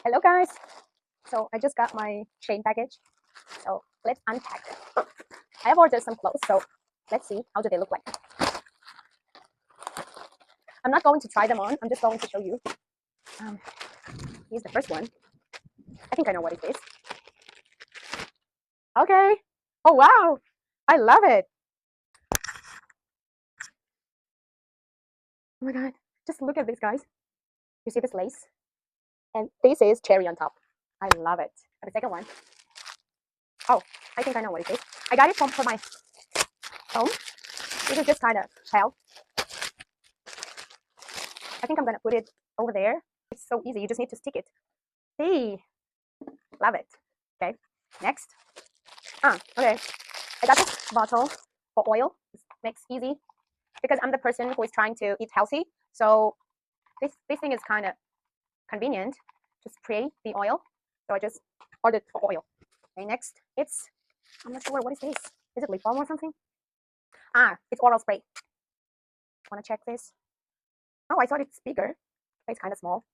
Hello guys. So I just got my Shein package. So let's unpack them. I have ordered some clothes, so let's see how do they look like. I'm not going to try them on. I'm just going to show you. Here's the first one. I think I know what it is. Okay. Oh wow. I love it. Oh my god. Just look at this, guys. You see this lace? And this is cherry on top. I love it. And the second one. Oh, I think I know what it is. I got it for my home. This is just kind of shell. I think I'm gonna put it over there. It's so easy. You just need to stick it. See, love it. Okay, next. Okay. I got this bottle for oil. This makes easy because I'm the person who is trying to eat healthy. So this thing is kind of convenient to spray the oil. So I just ordered for oil. Okay, next. I'm not sure what is this. Is it lip balm or something? It's oral spray. Wanna check this? Oh, I thought it's bigger. It's kind of small.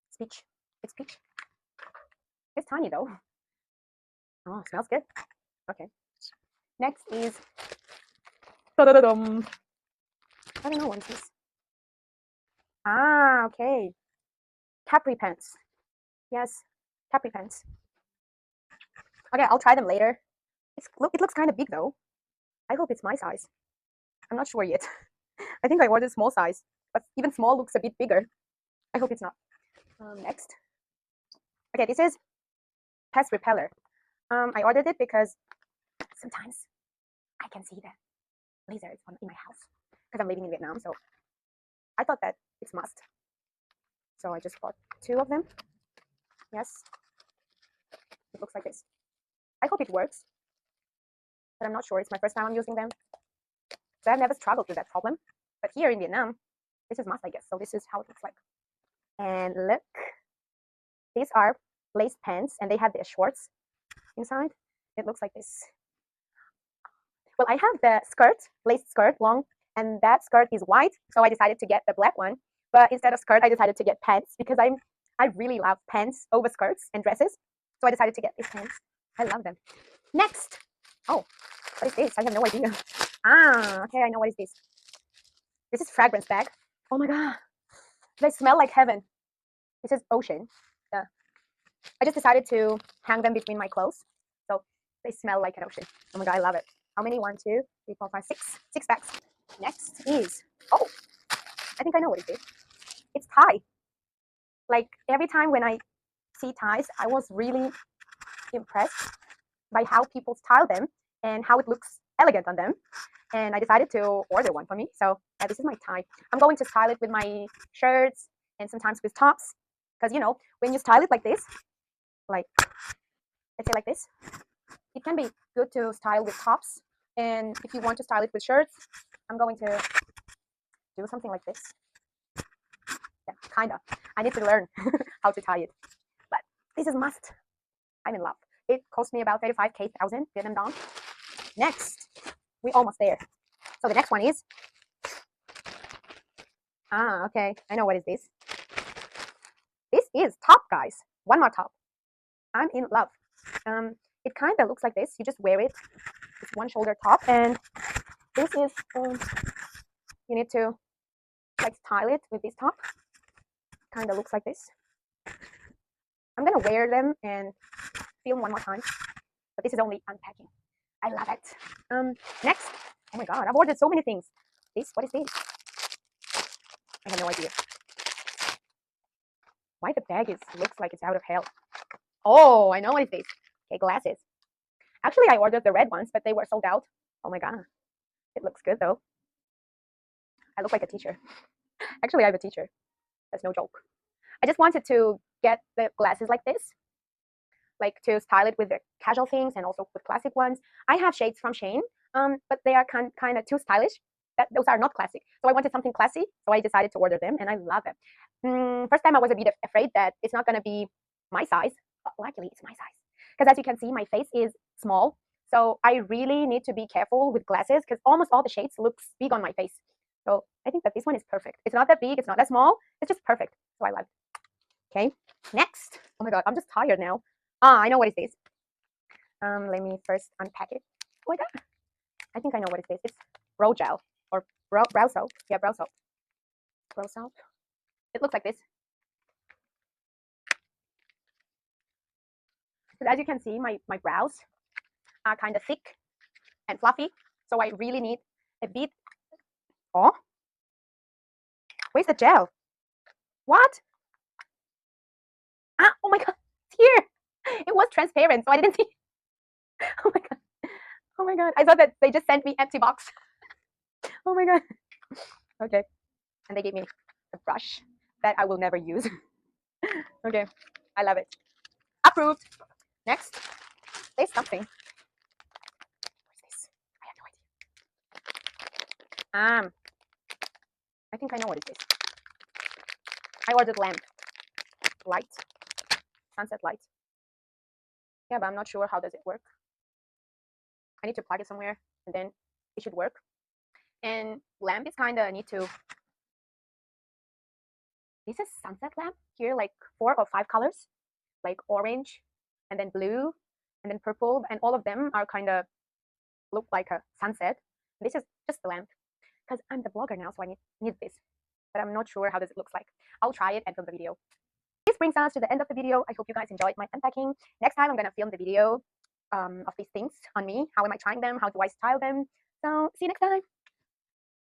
It's peach. It's peach. It's tiny though. Oh, smells good. Okay. Next is I don't know what is this. Okay. Capri pants. Yes, capri pants. Okay, I'll try them later. It looks kind of big though. I hope it's my size. I'm not sure yet. I think I ordered small size, but even small looks a bit bigger. I hope it's not. Next. Okay, this is pest repeller. I ordered it because sometimes I can see the lizards in my house because I'm living in Vietnam, so I thought that it's must. So I just bought 2 of them. Yes, it looks like this. I hope it works, but I'm not sure. It's my first time I'm using them. So I've never struggled with that problem. But here in Vietnam, this is must, I guess. So this is how it looks like. And look, these are lace pants, and they have the shorts inside. It looks like this. Well, I have the skirt, lace skirt, long, and that skirt is white. So I decided to get the black one. But instead of skirt, I decided to get pants because I really love pants over skirts and dresses. So I decided to get these pants. I love them. Next. Oh, what is this? I have no idea. Okay, I know what is this. This is fragrance bag. Oh my god, they smell like heaven. This is ocean. Yeah. I just decided to hang them between my clothes, so they smell like an ocean. Oh my god, I love it. How many? 1, 2, 3, 4, 5, 6. 6 bags. Next is I think I know what it is. It's tie. Like every time when I see ties, I was really impressed by how people style them and how it looks elegant on them. And I decided to order one for me. So this is my tie. I'm going to style it with my shirts and sometimes with tops. Because when you style it like this, like let's say like this, it can be good to style with tops. And if you want to style it with shirts, I'm going to do something like this. Yeah, kind of. I need to learn how to tie it. But this is must. I'm in love. It cost me about 35,000 Vietnam dong. Next, we're almost there. So the next one is okay. I know what is this. This is top, guys. One more top. I'm in love. It kind of looks like this. You just wear it. It's one shoulder top, and this is you need to like style it with this top. Kind of looks like this. I'm gonna wear them and film one more time, but this is only unpacking. I love it. Next. Oh my god, I've ordered so many things. What is this? I have no idea. Why the bag looks like it's out of hell. Oh, I know what it is. Okay, glasses. Actually, I ordered the red ones, but they were sold out. Oh my god. It looks good though. I look like a teacher. Actually, I'm a teacher. That's no joke. I just wanted to get the glasses like this, like to style it with the casual things and also with classic ones. I have shades from Shein, but they are kind of too stylish. Those are not classic. So I wanted something classy, so I decided to order them, and I love them. First time I was a bit afraid that it's not going to be my size, but luckily it's my size. Because as you can see, my face is small, so I really need to be careful with glasses because almost all the shades looks big on my face. So I think that this one is perfect. It's not that big, it's not that small, it's just perfect. So I love it. Okay, next. Oh my god, I'm just tired now. Ah, I know what is this. Let me first unpack it. Oh my god, I think I know what is this. It's brow gel or brow soap. Yeah, brow soap. Brow soap. It looks like this. But as you can see, my brows are kind of thick and fluffy, so I really need a bit. Oh, where's the gel? What? Ah, oh my god, it's here. It was transparent, so I didn't see. Oh my god. Oh my god. I thought that they just sent me empty box. Oh my god. Okay. And they gave me a brush that I will never use. Okay. I love it. Approved. Next. There's something. What's this? I have no idea. I think I know what it is. I ordered lamp. Light. Sunset light. Yeah, but I'm not sure how does it work. I need to plug it somewhere and then it should work. And lamp is kind of need to. This is sunset lamp here, like 4 or 5 colors, like orange, and then blue, and then purple, and all of them are kind of look like a sunset. This is just the lamp because I'm the blogger now, so I need this, but I'm not sure how does it look like. I'll try it and film the video. This brings us to the end of the video. I hope you guys enjoyed my unpacking. Next time I'm gonna film the video of these things on me. How am I trying them? How do I style them? So see you next time.